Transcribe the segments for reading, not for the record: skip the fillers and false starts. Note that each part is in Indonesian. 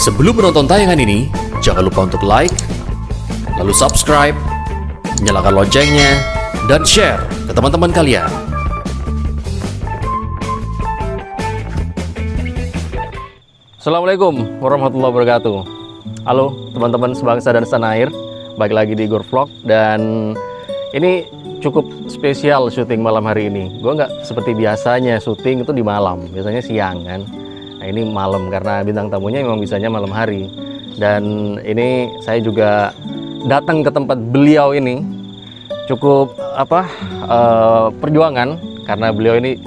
Sebelum menonton tayangan ini, jangan lupa untuk like, lalu subscribe, nyalakan loncengnya, dan share ke teman-teman kalian. Assalamualaikum warahmatullahi wabarakatuh. Halo teman-teman sebangsa dan setanah air, balik lagi di Igor Vlog. Dan ini cukup spesial syuting malam hari ini. Gue nggak seperti biasanya syuting itu di malam, biasanya siang kan. Nah ini malam karena bintang tamunya memang bisanya malam hari. Dan ini saya juga datang ke tempat beliau ini cukup perjuangan, karena beliau ini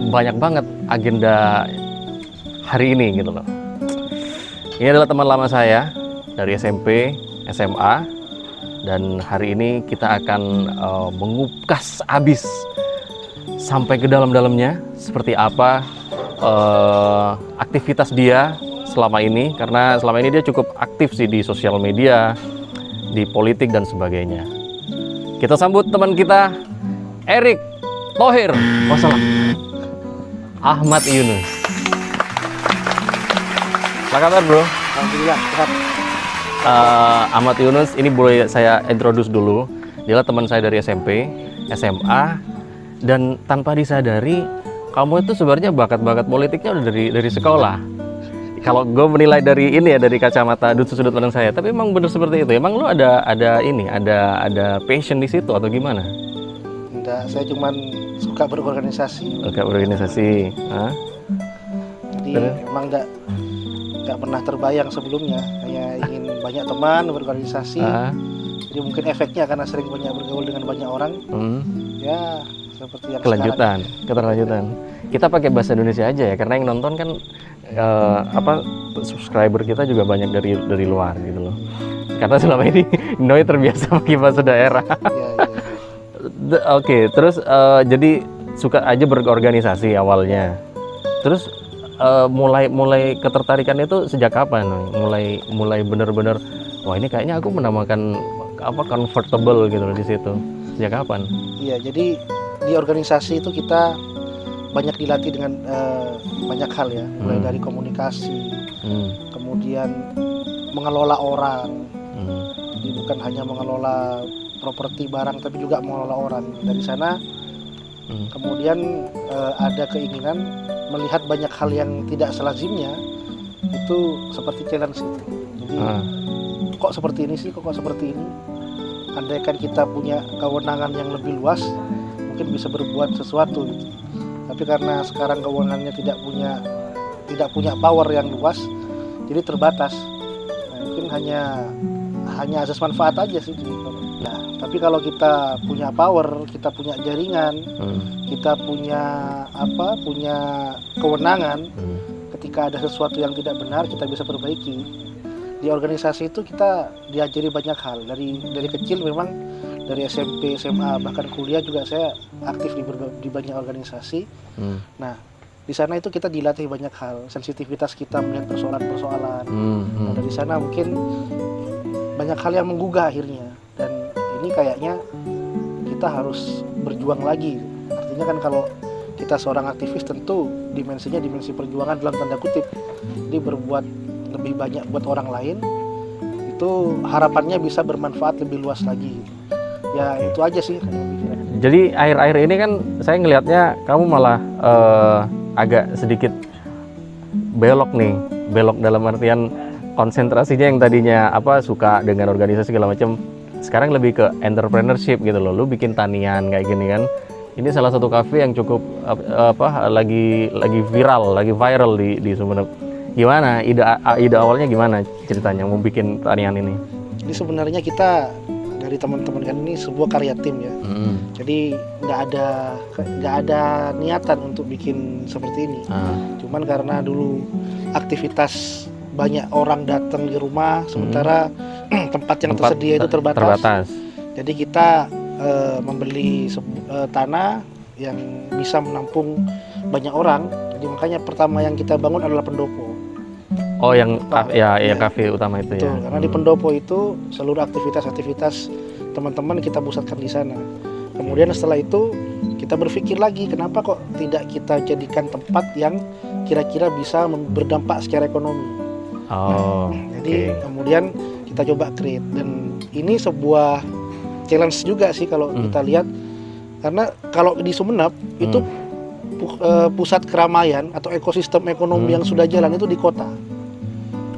banyak banget agenda hari ini gitu loh. Ini adalah teman lama saya dari SMP, SMA, dan hari ini kita akan mengupas abis sampai ke dalam-dalamnya seperti apa aktivitas dia selama ini, karena selama ini dia cukup aktif sih di sosial media, di politik dan sebagainya. Kita sambut teman kita, Erick Thohir. Ahmad Yunus. Apa kabar bro? Alhamdulillah, sehat. Ahmad Yunus ini boleh saya introduce dulu. Dia adalah teman saya dari SMP, SMA, dan tanpa disadari kamu itu sebenarnya bakat-bakat politiknya udah dari sekolah. Kalau gue menilai dari ini ya, dari kacamata sudut pandang saya, tapi emang bener seperti itu. Emang lu ada passion di situ atau gimana? Enggak, saya cuman suka berorganisasi. Suka berorganisasi. Hah? Jadi emang nggak pernah terbayang sebelumnya kayak ingin banyak teman berorganisasi. Jadi mungkin efeknya karena sering banyak bergaul dengan banyak orang. Ya seperti yang keterlanjutan. Kita pakai bahasa Indonesia aja ya, karena yang nonton kan subscriber kita juga banyak dari luar gitu loh. Karena selama ini Noi terbiasa pakai bahasa daerah. Oke, terus jadi suka aja berorganisasi awalnya. Terus mulai ketertarikan itu sejak kapan? Mulai bener-bener wah ini kayaknya aku menamakan comfortable gitu loh di situ. Sejak kapan? Iya, jadi di organisasi itu kita banyak dilatih dengan banyak hal ya, mulai dari komunikasi, kemudian mengelola orang. Jadi bukan hanya mengelola properti barang, tapi juga mengelola orang. Dari sana kemudian ada keinginan melihat banyak hal yang tidak selazimnya, itu seperti challenge itu. Jadi kok seperti ini sih, kok seperti ini. Andaikan kita punya kewenangan yang lebih luas, mungkin bisa berbuat sesuatu gitu. Tapi karena sekarang kewenangannya tidak punya power yang luas, jadi terbatas. Nah, mungkin hanya asas manfaat aja sih gitu. Nah, tapi kalau kita punya power, kita punya jaringan, kita punya kewenangan, ketika ada sesuatu yang tidak benar kita bisa perbaiki. Di organisasi itu kita diajari banyak hal dari kecil. Memang dari SMP, SMA, bahkan kuliah juga saya aktif di banyak organisasi. Nah, di sana itu kita dilatih banyak hal, sensitivitas kita melihat persoalan-persoalan. Nah, dari sana mungkin banyak hal yang menggugah akhirnya. Dan ini kayaknya kita harus berjuang lagi. Artinya kan kalau kita seorang aktivis tentu dimensinya dimensi perjuangan dalam tanda kutip. Jadi berbuat lebih banyak buat orang lain, itu harapannya bisa bermanfaat lebih luas lagi. Ya itu aja sih. Jadi akhir-akhir ini kan saya ngelihatnya kamu malah agak sedikit belok dalam artian konsentrasinya yang tadinya suka dengan organisasi segala macam, sekarang lebih ke entrepreneurship gitu loh. Lu bikin tanian kayak gini kan. Ini salah satu kafe yang cukup lagi viral di Sumeneb. Gimana ide awalnya, gimana ceritanya mau bikin tanian ini? Jadi sebenarnya kita dari teman-teman kan ini sebuah karya tim ya. Jadi nggak ada niatan untuk bikin seperti ini. Cuman karena dulu aktivitas banyak orang datang di rumah, sementara tempat yang tersedia itu terbatas. Jadi kita membeli tanah yang bisa menampung banyak orang. Jadi makanya pertama yang kita bangun adalah pendopo. Oh, yang kafe utama itu. Betul, ya. Karena di pendopo itu seluruh aktivitas teman-teman kita pusatkan di sana. Kemudian setelah itu kita berpikir lagi, kenapa kok tidak kita jadikan tempat yang kira-kira bisa berdampak secara ekonomi. Oh, Jadi kemudian kita coba create, dan ini sebuah challenge juga sih kalau kita lihat, karena kalau di Sumeneb itu pusat keramaian atau ekosistem ekonomi yang sudah jalan itu di kota.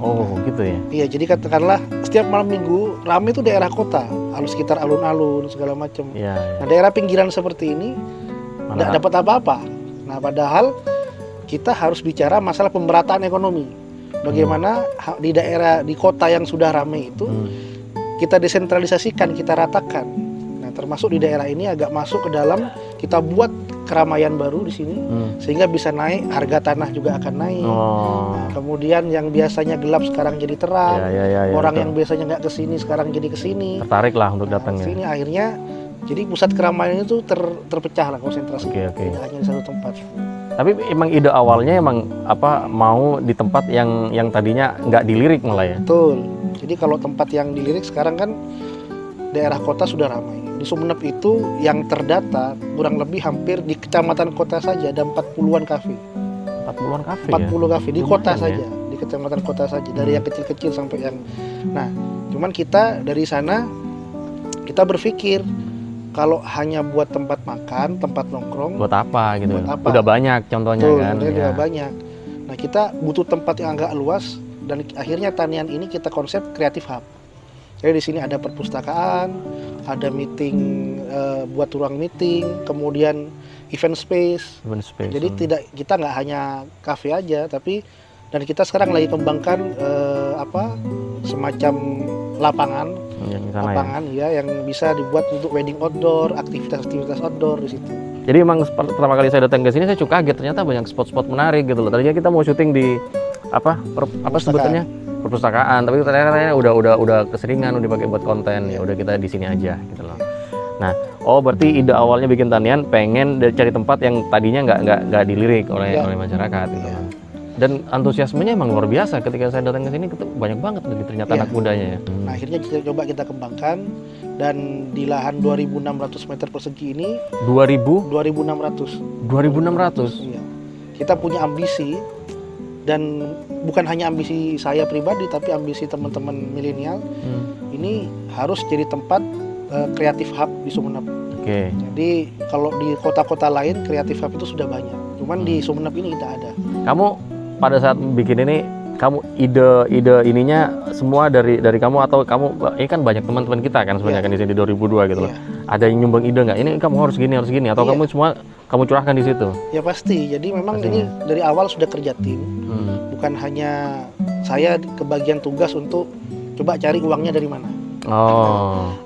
Oh, gitu ya. Iya, jadi katakanlah setiap malam minggu ramai itu daerah kota, sekitar alun-alun segala macam. Iya. Nah, daerah pinggiran seperti ini nggak dapat apa-apa. Nah, padahal kita harus bicara masalah pemerataan ekonomi. Bagaimana di daerah, di kota yang sudah ramai itu kita desentralisasikan, kita ratakan. Nah, termasuk di daerah ini agak masuk ke dalam, kita buat keramaian baru di sini, sehingga bisa naik, harga tanah juga akan naik. Nah, kemudian yang biasanya gelap sekarang jadi terang. Orang yang biasanya nggak kesini sekarang jadi kesini. Tertarik lah untuk datang ya. Sini akhirnya, jadi pusat keramaian itu terpecah lah konsentrasi. Tidak hanya di satu tempat. Tapi emang ide awalnya emang mau di tempat yang tadinya nggak dilirik malah ya. Betul. Jadi kalau tempat yang dilirik sekarang kan daerah kota sudah ramai. Di Sumeneb itu yang terdata kurang lebih hampir di kecamatan kota saja ada 40-an kafe. 40-an kafe 40 kafe di kota ya? saja, di kecamatan kota saja, dari yang kecil-kecil sampai yang. Nah, cuman kita dari sana kita berpikir kalau hanya buat tempat makan, tempat nongkrong, buat apa gitu? Buat apa? Udah banyak contohnya. Betul, kan. udah banyak. Nah, kita butuh tempat yang agak luas, dan akhirnya Tanian ini kita konsep Creative Hub. Jadi di sini ada perpustakaan, ada meeting, buat ruang meeting, kemudian event space. Jadi kita nggak hanya kafe aja, tapi dan kita sekarang lagi kembangkan semacam lapangan yang bisa dibuat untuk wedding outdoor, aktivitas outdoor di situ. Jadi emang pertama kali saya datang ke sini saya cukup kaget, ternyata banyak spot-spot menarik gitu loh. Tadinya kita mau syuting di apa sebutannya? Perpustakaan, tapi ternyata udah keseringan, udah dipakai buat konten, ya udah kita di sini aja gitu loh. Nah, berarti ide awalnya bikin Tanian pengen cari tempat yang tadinya nggak dilirik oleh masyarakat gitu kan. Dan antusiasmenya emang luar biasa ketika saya datang ke sini, banyak banget ternyata anak mudanya ya. Nah, akhirnya kita kembangkan, dan di lahan 2.600 meter persegi ini 2.600. Iya. Kita punya ambisi, dan bukan hanya ambisi saya pribadi tapi ambisi teman-teman milenial. Ini harus jadi tempat Creative Hub di Sumeneb. Jadi kalau di kota-kota lain Creative Hub itu sudah banyak, cuman di Sumeneb ini kita ada. Kamu pada saat bikin ini, kamu ide ininya semua dari kamu, atau kamu ini kan banyak teman-teman kita kan sebenarnya kan di sini 2002 gitu loh. Ada yang nyumbang ide nggak? Ini kamu harus gini atau kamu semua kamu curahkan di situ? Ya pasti. Jadi memang ini dari awal sudah kerja tim. Bukan hanya saya kebagian tugas untuk coba cari uangnya dari mana.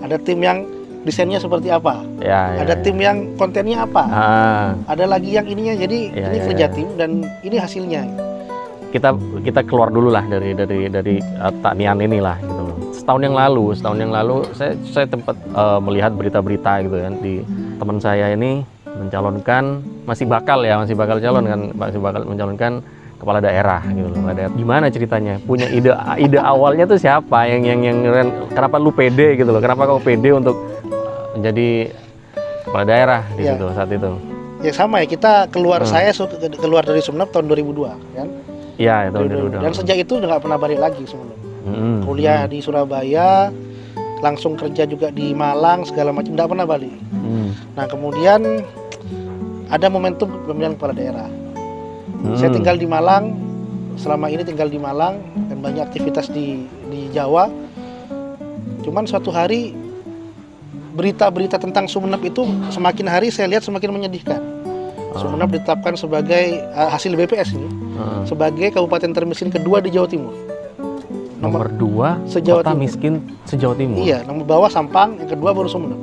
Ada tim yang desainnya seperti apa. Ada tim yang kontennya apa. Ada lagi yang ininya. Jadi ini kerja tim, dan ini hasilnya. Kita keluar dulu lah dari Tanian inilah gitu loh. Setahun yang lalu saya tempat melihat berita-berita gitu kan, di teman saya ini mencalonkan, masih bakal calon kan, masih bakal mencalonkan kepala daerah gitu loh. Gimana ceritanya? Punya ide awalnya tuh siapa yang kenapa lu pede gitu loh? Kenapa kau pede untuk menjadi kepala daerah di situ saat itu? Ya sama ya, kita keluar saya keluar dari Sumeneb tahun 2002 kan. Iya, tahun 2002. Dan sejak itu udah nggak pernah balik lagi Sumeneb. Kuliah di Surabaya, langsung kerja juga di Malang segala macam, nggak pernah balik. Nah, kemudian ada momentum pemilihan kepala daerah. Saya tinggal di Malang, selama ini tinggal di Malang, dan banyak aktivitas di Jawa. Cuman suatu hari berita-berita tentang Sumeneb itu semakin hari saya lihat semakin menyedihkan. Sumeneb ditetapkan sebagai hasil BPS ini sebagai kabupaten termiskin kedua di Jawa Timur. Nomor 2 kota miskin se-Jawa Timur. Iya, nomor bawah Sampang, yang kedua baru Sumeneb.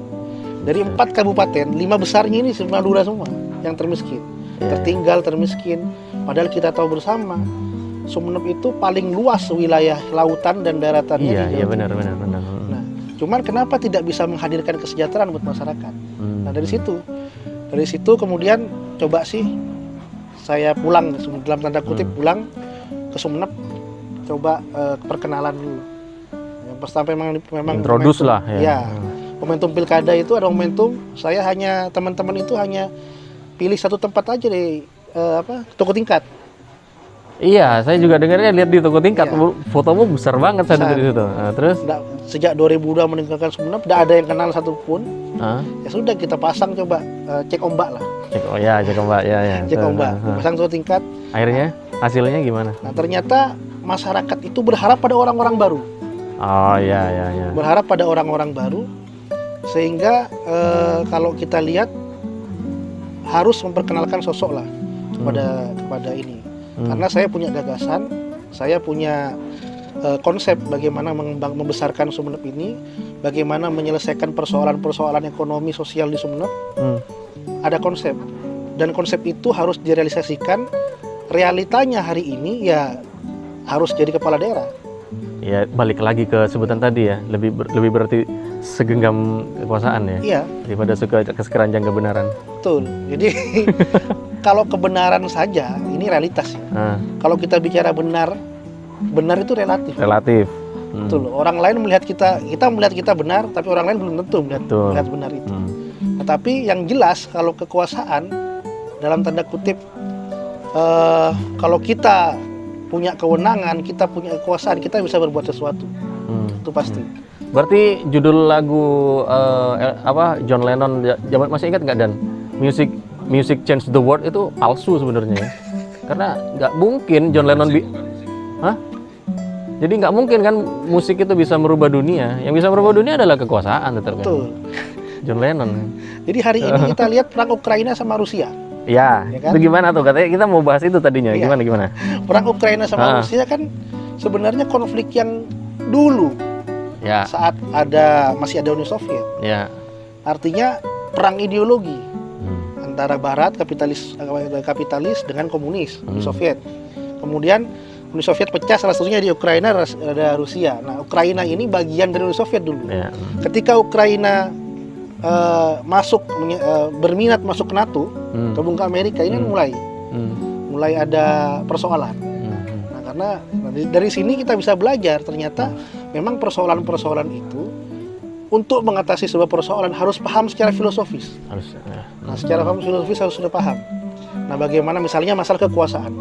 Dari 4 kabupaten, 5 besarnya ini Madura semua yang termiskin. Tertinggal, termiskin. Padahal kita tahu bersama Sumeneb itu paling luas wilayah lautan dan daratannya. Iya, benar. Nah, cuman kenapa tidak bisa menghadirkan kesejahteraan buat masyarakat? Nah, dari situ kemudian coba sih saya pulang, dalam tanda kutip pulang ke Sumeneb, coba perkenalan dulu. Yang pertama memang introduce lah ya. Momentum pilkada itu ada momentum saya teman-teman itu hanya pilih satu tempat aja di toko tingkat. Iya, saya juga dengarnya lihat di toko tingkat, Iya. fotomu besar banget saya Besar. dari situ. Nah, terus, Sejak 2002 meninggalkan Sumeneb, tidak ada yang kenal satupun. ah, Ya sudah kita pasang coba cek ombak lah, cek ombak, ya. cek ombak, pasang toko tingkat. Akhirnya hasilnya gimana? Nah ternyata masyarakat itu berharap pada orang-orang baru, Oh iya. berharap pada orang-orang baru, sehingga kalau kita lihat harus memperkenalkan sosok lah kepada ini. Karena saya punya gagasan, saya punya konsep bagaimana membesarkan Sumeneb ini, bagaimana menyelesaikan persoalan-persoalan ekonomi sosial di Sumeneb. Ada konsep, dan konsep itu harus direalisasikan. Realitanya hari ini ya harus jadi kepala daerah. Ya balik lagi ke sebutan tadi ya, lebih berarti segenggam kekuasaan ya, Iya, daripada kesekeranjang kebenaran. betul. Jadi kalau kebenaran saja ini realitas ya. Nah, Kalau kita bicara benar itu relatif. relatif. Betul. Orang lain melihat kita melihat kita benar, tapi orang lain belum tentu Betul. melihat benar itu. Tetapi yang jelas kalau kekuasaan dalam tanda kutip, kalau kita punya kewenangan, kita punya kekuasaan, kita bisa berbuat sesuatu. Itu pasti. Berarti judul lagu John Lennon zaman masih ingat nggak, Dan? Music Change the World itu palsu sebenarnya ya. Karena nggak mungkin John Lennon Hah? Jadi nggak mungkin kan musik itu bisa merubah dunia. Yang bisa merubah dunia adalah kekuasaan, tetap kan. Betul. John Lennon. Jadi hari ini kita lihat perang Ukraina sama Rusia. Ya, Ya kan? itu gimana tuh? Katanya kita mau bahas itu tadinya. Iya. Gimana? Perang Ukraina sama Rusia kan sebenarnya konflik yang dulu Ya, saat masih ada Uni Soviet. ya. Artinya perang ideologi antara Barat kapitalis dengan komunis Uni Soviet. Kemudian Uni Soviet pecah, salah satunya di Ukraina ada Rusia. Nah, Ukraina ini bagian dari Uni Soviet dulu. Ya. Ketika Ukraina berminat masuk ke NATO, gabung ke Amerika, ini mulai ada persoalan. Nah, karena dari sini kita bisa belajar ternyata memang persoalan-persoalan itu untuk mengatasi sebuah persoalan harus paham secara filosofis. Nah, secara paham filosofis harus sudah paham. Nah, bagaimana misalnya masalah kekuasaan.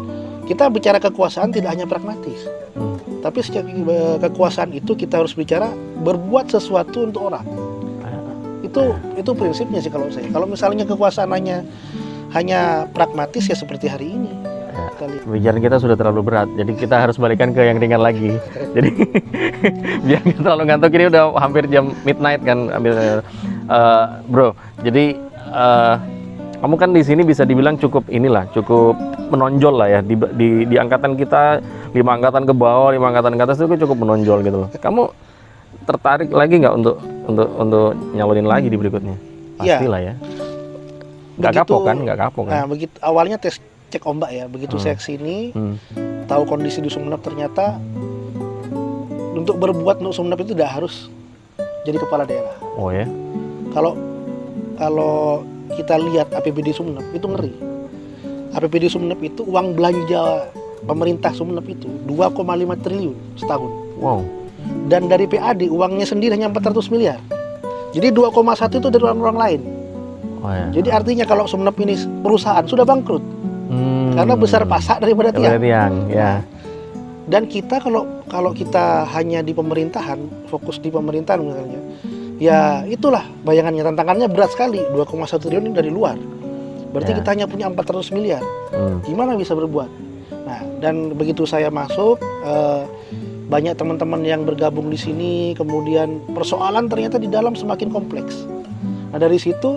Kita bicara kekuasaan tidak hanya pragmatis, tapi secara kekuasaan itu kita harus bicara berbuat sesuatu untuk orang. Itu prinsipnya sih kalau saya. Kalau misalnya kekuasaan hanya pragmatis ya seperti hari ini. Pembicaraan kita sudah terlalu berat, jadi kita harus balikan ke yang ringan lagi. Jadi biar nggak terlalu ngantuk, ini udah hampir jam midnight kan, bro. Jadi kamu kan di sini bisa dibilang cukup menonjol lah ya di angkatan kita, 5 angkatan ke bawah, 5 angkatan ke atas itu cukup menonjol gitu loh. Kamu tertarik lagi nggak untuk nyalonin lagi di berikutnya? Pastilah ya. Nggak kapok kan? Nah, begitu awalnya tes cek ombak ya. Begitu saya kesini, tahu kondisi di Sumeneb, ternyata untuk berbuat untuk Sumeneb itu tidak harus jadi kepala daerah. Oh ya? Kalau kita lihat APBD Sumeneb itu ngeri. APBD Sumeneb itu uang belanja pemerintah Sumeneb itu 2,5 triliun setahun. Wow. Dan dari PAD uangnya sendiri hanya 400 miliar. Jadi 2,1 itu dari orang-orang lain. Oh, ya. Jadi artinya kalau Sumeneb ini perusahaan sudah bangkrut. Karena besar pasak daripada tiang. Ya. Dan kita kalau kita hanya di pemerintahan, fokus di pemerintahan misalnya, ya itulah bayangannya, tantangannya berat sekali. 2,1 triliun ini dari luar. Berarti kita hanya punya 400 miliar. Gimana bisa berbuat? Nah, dan begitu saya masuk, banyak teman-teman yang bergabung di sini, kemudian persoalan ternyata di dalam semakin kompleks. Nah, dari situ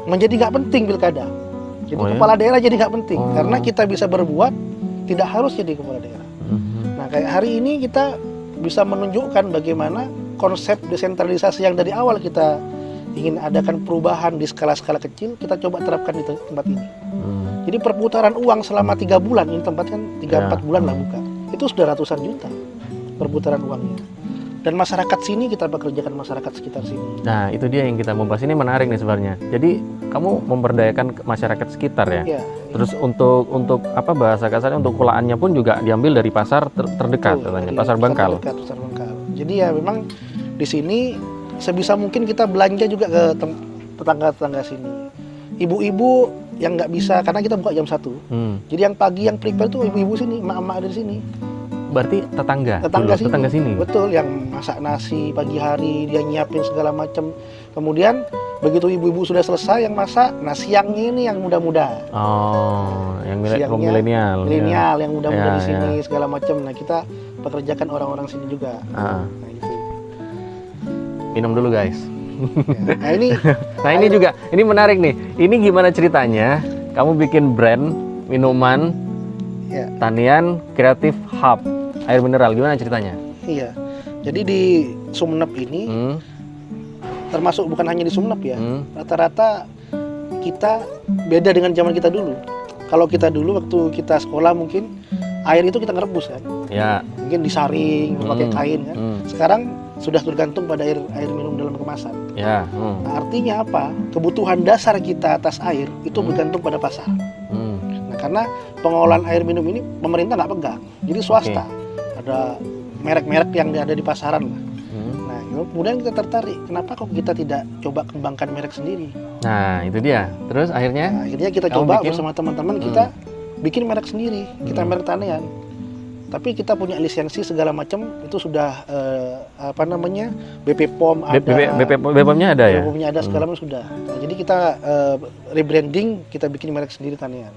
menjadi nggak penting pilkada. Jadi kepala daerah jadi nggak penting, karena kita bisa berbuat, tidak harus jadi kepala daerah. Nah, kayak hari ini kita bisa menunjukkan bagaimana konsep desentralisasi yang dari awal kita ingin adakan perubahan di skala-skala kecil, kita coba terapkan di tempat ini. Jadi perputaran uang selama 3 bulan, ini tempat kan 3-4 bulan lah buka, itu sudah ratusan juta perputaran uangnya. Dan masyarakat sini kita bekerjakan masyarakat sekitar sini. Nah, itu dia yang kita mau bahas. Ini menarik nih sebenarnya. Jadi kamu memberdayakan masyarakat sekitar ya. Ya. Terus untuk apa bahasa kasarnya, untuk kulaannya pun juga diambil dari pasar terdekat, katanya, pasar Bangkal. Pasar Bangkal. Jadi ya memang di sini sebisa mungkin kita belanja juga ke tetangga-tetangga sini. Ibu-ibu yang nggak bisa karena kita buka jam 1. Jadi yang pagi yang prepare itu ibu-ibu sini, emak-emak dari sini. Berarti tetangga sini. Betul, yang masak nasi pagi hari, dia nyiapin segala macam. Kemudian begitu ibu-ibu sudah selesai yang masak, nah siangnya ini yang muda-muda. Oh, yang milenial yang muda-muda Ya, di sini segala macam. Nah, kita pekerjakan orang-orang sini juga. Nah, itu. Minum dulu guys. Ya, nah ini Ini juga, ini menarik nih. Ini gimana ceritanya? Kamu bikin brand minuman ya. Tanian Kreatif Hub air mineral, gimana ceritanya? Iya. Jadi di Sumeneb ini termasuk bukan hanya di Sumeneb ya. Rata-rata kita beda dengan zaman kita dulu. Kalau kita dulu waktu kita sekolah mungkin air itu kita ngerebus kan. Ya. Mungkin disaring pakai kain kan. Sekarang sudah tergantung pada air minum dalam kemasan. Ya. Nah, artinya apa? Kebutuhan dasar kita atas air itu bergantung pada pasar. Nah, karena pengolahan air minum ini pemerintah nggak pegang, jadi swasta. Ada merek-merek yang ada di pasaran lah. Nah, kemudian kita tertarik, kenapa kok kita tidak coba kembangkan merek sendiri? Nah, itu dia. Terus akhirnya? Nah, akhirnya kita coba bersama teman-teman kita bikin merek sendiri, kita merek Tanian. Tapi kita punya lisensi segala macam, itu sudah BP POM ada. BPOM-nya ada ya? BPOM-nya ada, segala macam sudah. Nah, jadi kita rebranding, kita bikin merek sendiri Tanian.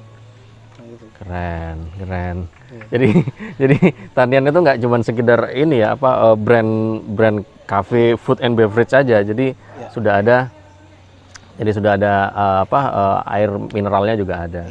Nah, gitu. Keren. Jadi Tanian itu nggak cuma sekedar ini ya, brand cafe, food and beverage aja. Jadi sudah ada air mineralnya juga ada.